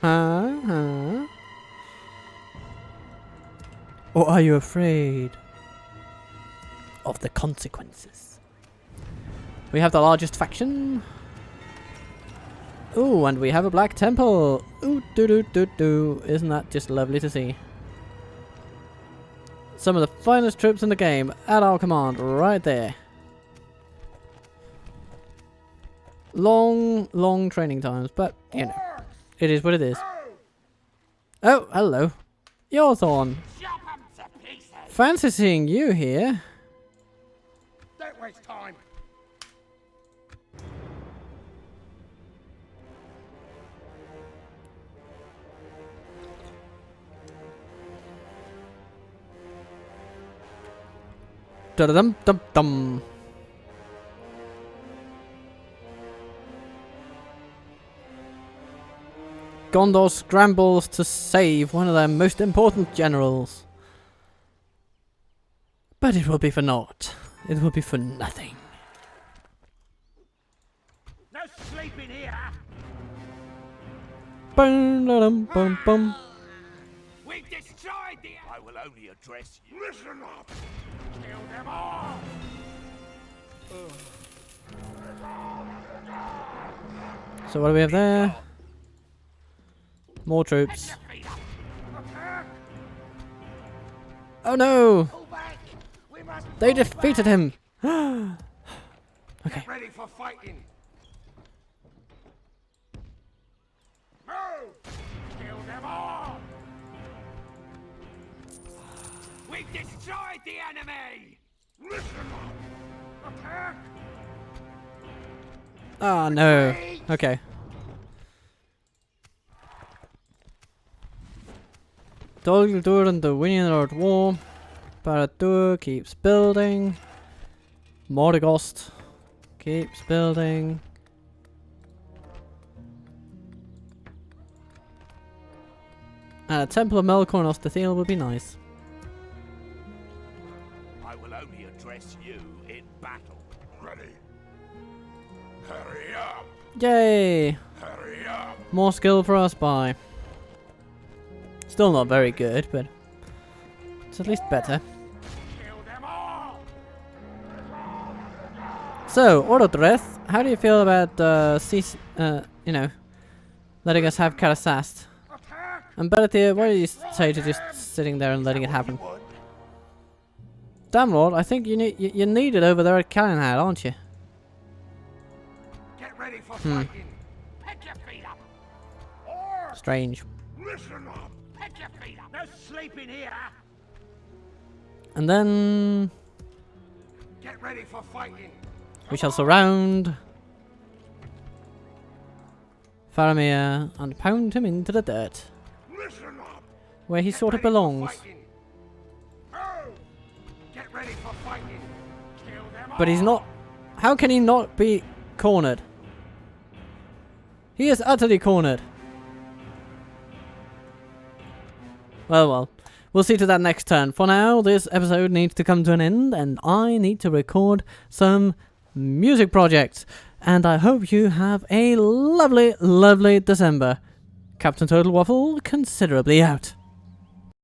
Huh? Or are you afraid of the consequences? We have the largest faction. Ooh, and we have a black temple. Ooh, doo. Isn't that just lovely to see? Some of the finest troops in the game at our command, right there. Long training times, but you know, it is what it is. Oh, hello. You're Thorn. Chop 'em to pieces. Fancy seeing you here. Don't waste time. Dum. Gondor scrambles to save one of their most important generals. But it will be for naught. It will be for nothing. No sleeping here. Bum. We destroyed the. I will only address you. Listen up. Kill them all. So what do we have there? More troops. Feet up. Attack. Oh no! Pull back. We must. They pull defeated back. him! Get ready for fighting. Move. Kill them all. We've destroyed the enemy. Listen up. Attack. Oh no. Okay. Dol and the winning at war. Barad-dûr keeps building. Mordigost keeps building. And a Temple of Melkor and Ostathiel would be nice. I will only address you in battle. Ready. Hurry up. Yay! Hurry up. More skill for us by. Still not very good, but it's at least better. Kill them all. So, Ordodreth, how do you feel about you know, letting us have Karasast? Attack. And Baratheon, what do you say to just sitting there and letting it happen? Damn Lord, I think you need you're needed over there at Calenhad, aren't you? Get ready for fighting. Pick your feet up. Or Strange. listen up. Pick your feet up. No sleeping here. And then Get ready for fighting. we shall surround Faramir and pound him into the dirt, Listen up. where he Get sort of ready for belongs. fighting. Move. Get ready for fighting. Kill them all. But he's not. How can he not be cornered? He is utterly cornered. Well. We'll see to that next turn. For now, this episode needs to come to an end, and I need to record some music projects. And I hope you have a lovely, lovely December. Captain Total Waffle, considerably out.